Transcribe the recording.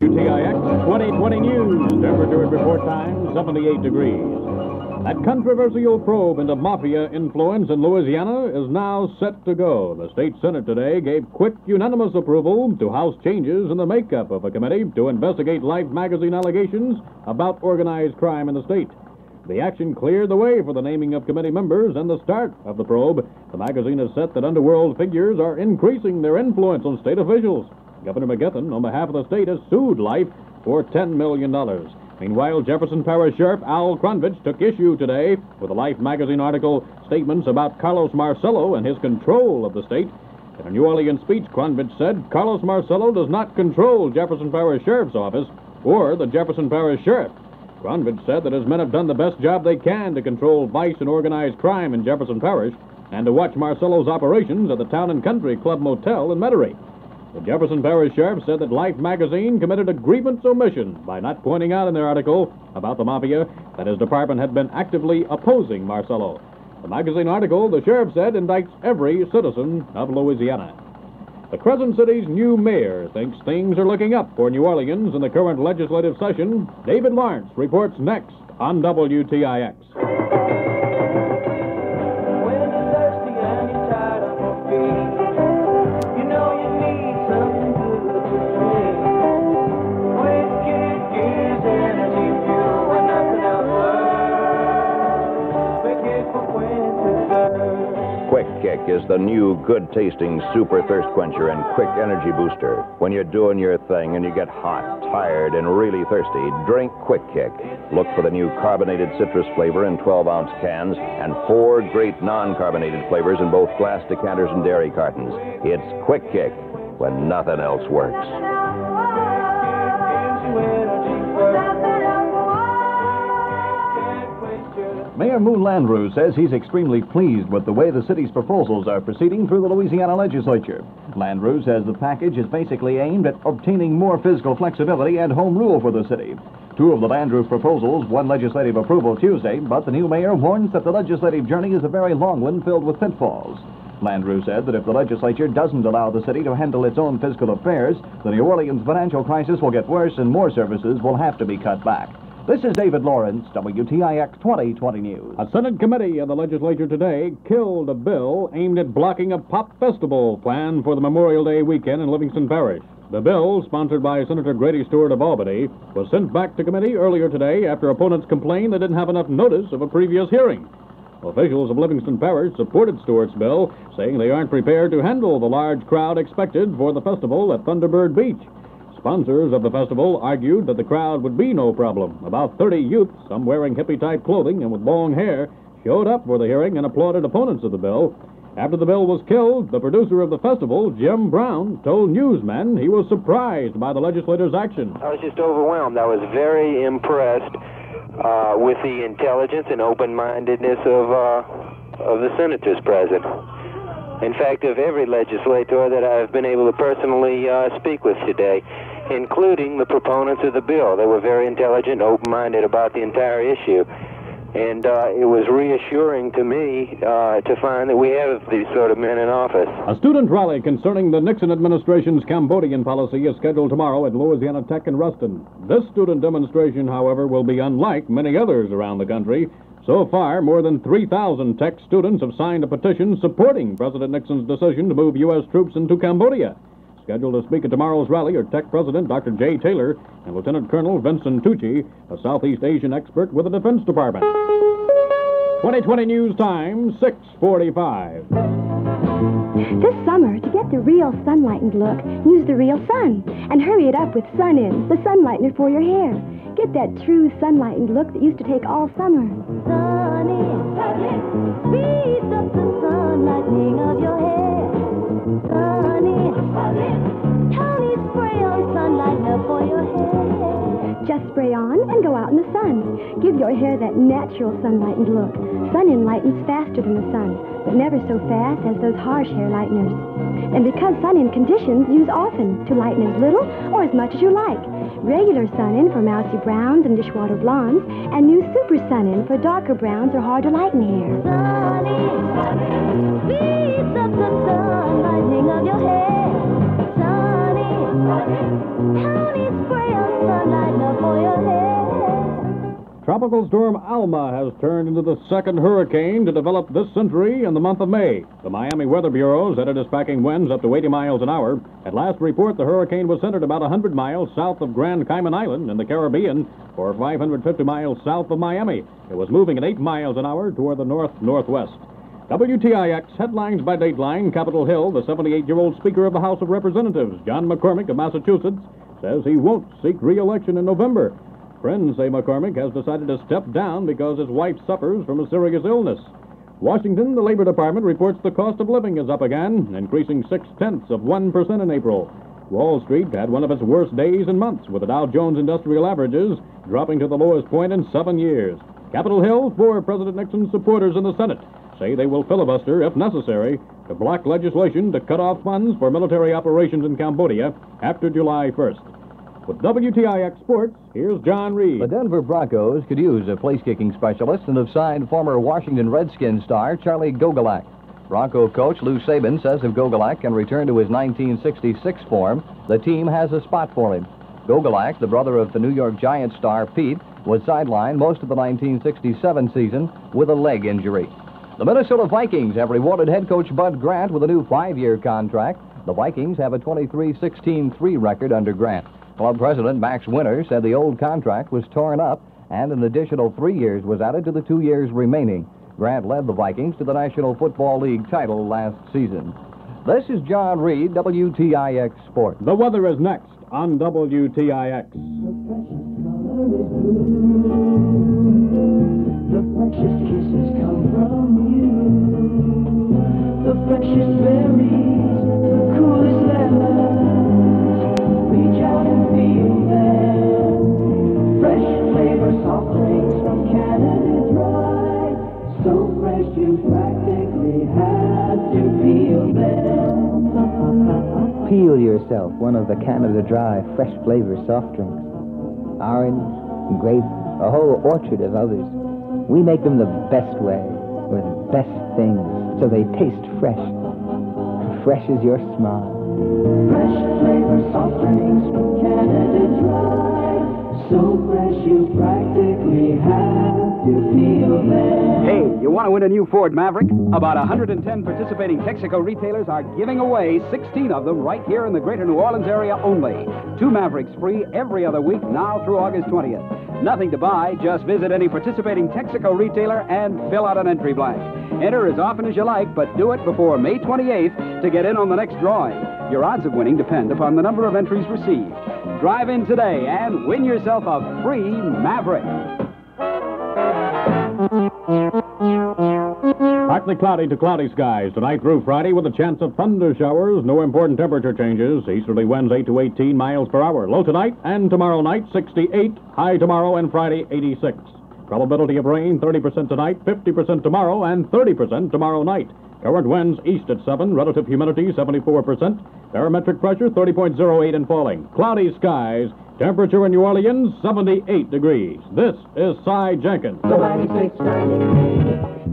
WTIX 2020 News. Temperature at report time, 78 degrees. That controversial probe into mafia influence in Louisiana is now set to go. The state Senate today gave quick, unanimous approval to House changes in the makeup of a committee to investigate Life magazine allegations about organized crime in the state. The action cleared the way for the naming of committee members and the start of the probe. The magazine has set that underworld figures are increasing their influence on state officials. Governor McGethan, on behalf of the state, has sued Life for $10 million. Meanwhile, Jefferson Parish Sheriff Al Cronvich took issue today with a Life magazine article statements about Carlos Marcello and his control of the state. In a New Orleans speech, Cronvich said Carlos Marcello does not control Jefferson Parish Sheriff's Office or the Jefferson Parish Sheriff. Cronvich said that his men have done the best job they can to control vice and organized crime in Jefferson Parish and to watch Marcello's operations at the Town and Country Club Motel in Metairie. The Jefferson Parish Sheriff said that Life magazine committed a grievance omission by not pointing out in their article about the mafia that his department had been actively opposing Marcello. The magazine article, the sheriff said, indicts every citizen of Louisiana. The Crescent City's new mayor thinks things are looking up for New Orleans in the current legislative session. David Lawrence reports next on WTIX. Quick Kick is the new good-tasting super thirst quencher and quick energy booster. When you're doing your thing and you get hot, tired, and really thirsty, drink Quick Kick. Look for the new carbonated citrus flavor in 12-ounce cans and 4 great non-carbonated flavors in both glass decanters and dairy cartons. It's Quick Kick when nothing else works. Mayor Landrieu says he's extremely pleased with the way the city's proposals are proceeding through the Louisiana legislature. Landrieu says the package is basically aimed at obtaining more fiscal flexibility and home rule for the city. 2 of the Landrieu proposals won legislative approval Tuesday, but the new mayor warns that the legislative journey is a very long one filled with pitfalls. Landrieu said that if the legislature doesn't allow the city to handle its own fiscal affairs, the New Orleans financial crisis will get worse and more services will have to be cut back. This is David Lawrence, WTIX 2020 News. A Senate committee of the legislature today killed a bill aimed at blocking a pop festival planned for the Memorial Day weekend in Livingston Parish. The bill, sponsored by Senator Grady Stewart of Albany, was sent back to committee earlier today after opponents complained they didn't have enough notice of a previous hearing. Officials of Livingston Parish supported Stewart's bill, saying they aren't prepared to handle the large crowd expected for the festival at Thunderbird Beach. Sponsors of the festival argued that the crowd would be no problem. About 30 youths, some wearing hippie-type clothing and with long hair, showed up for the hearing and applauded opponents of the bill. After the bill was killed, the producer of the festival, Jim Brown, told newsmen he was surprised by the legislators' action. I was just overwhelmed. I was very impressed with the intelligence and open-mindedness of the senators present. In fact, of every legislator that I've been able to personally speak with today, including the proponents of the bill. They were very intelligent, open-minded about the entire issue. And it was reassuring to me to find that we have these sort of men in office. A student rally concerning the Nixon administration's Cambodian policy is scheduled tomorrow at Louisiana Tech in Ruston. This student demonstration, however, will be unlike many others around the country. So far, more than 3,000 Tech students have signed a petition supporting President Nixon's decision to move U.S. troops into Cambodia. Scheduled to speak at tomorrow's rally are Tech President Dr. Jay Taylor and Lieutenant Colonel Vincent Tucci, a Southeast Asian expert with the Defense Department. 2020 News Time, 6:45. This summer, to get the real sun-lightened look, use the real sun. And hurry it up with Sun-In, the sun lightener for your hair. Get that true sun-lightened look that used to take all summer. Sun-In, speeds up the sun lightening of your hair. Sun-In, Tony spray on sun lightener for your hair. Just spray on and go out in the sun. Give your hair that natural sun-lightened look. Sun-In lightens faster than the sun, but never so fast as those harsh hair lighteners. And because Sun-In conditions, use often to lighten as little or as much as you like. Regular Sun-In for mousy browns and dishwater blondes, and new Super Sun-In for darker browns or hard-to-lighten hair. Sun-In, speeds up the sun lightening of your hair. Sun-In, Tony spray Tropical storm Alma has turned into the second hurricane to develop this century in the month of May. The Miami Weather Bureau said it is packing winds up to 80 miles an hour. At last report, the hurricane was centered about 100 miles south of Grand Cayman Island in the Caribbean, or 550 miles south of Miami. It was moving at 8 miles an hour toward the north-northwest. WTIX headlines by Dateline. Capitol Hill, the 78-year-old Speaker of the House of Representatives, John McCormick of Massachusetts, says he won't seek re-election in November. Friends say McCormick has decided to step down because his wife suffers from a serious illness. Washington, the Labor Department reports the cost of living is up again, increasing 0.6% in April. Wall Street had one of its worst days in months, with the Dow Jones Industrial Averages dropping to the lowest point in 7 years. Capitol Hill, 4 President Nixon's supporters in the Senate say they will filibuster, if necessary, to block legislation to cut off funds for military operations in Cambodia after July 1st. With WTIX Sports, here's John Reed. The Denver Broncos could use a place-kicking specialist and have signed former Washington Redskins star Charlie Gogolak. Bronco coach Lou Saban says if Gogolak can return to his 1966 form, the team has a spot for him. Gogolak, the brother of the New York Giants star Pete, was sidelined most of the 1967 season with a leg injury. The Minnesota Vikings have rewarded head coach Bud Grant with a new 5-year contract. The Vikings have a 23-16-3 record under Grant. Club president Max Winter said the old contract was torn up and an additional 3 years was added to the 2 years remaining. Grant led the Vikings to the National Football League title last season. This is John Reed, WTIX Sports. The weather is next on WTIX. The precious kisses come from you. The freshest berries, the coolest lemons. Reach out and feel them. Fresh flavor, soft drinks from Canada Dry. So fresh you practically had to peel them. Peel yourself one of the Canada Dry fresh flavor soft drinks. Orange, grape, a whole orchard of others. We make them the best way, with best things, so they taste fresh. Fresh as your smile. Fresh flavor soft drinks from Canada Dry. So fresh you practically have to feel them. Hey, you want to win a new Ford Maverick? About 110 participating Texaco retailers are giving away 16 of them right here in the greater New Orleans area only. 2 Mavericks free every other week now through August 20th. Nothing to buy, just visit any participating Texaco retailer and fill out an entry blank. Enter as often as you like, but do it before May 28th to get in on the next drawing. Your odds of winning depend upon the number of entries received. Drive in today and win yourself a free Maverick. Partly cloudy to cloudy skies tonight through Friday with a chance of thunder showers. No important temperature changes. Easterly winds 8 to 18 miles per hour. Low tonight and tomorrow night, 68. High tomorrow and Friday, 86. Probability of rain, 30% tonight, 50% tomorrow, and 30% tomorrow night. Current winds east at 7. Relative humidity, 74%. Barometric pressure, 30.08 and falling. Cloudy skies. Temperature in New Orleans, 78 degrees. This is Cy Jenkins. The 96.90.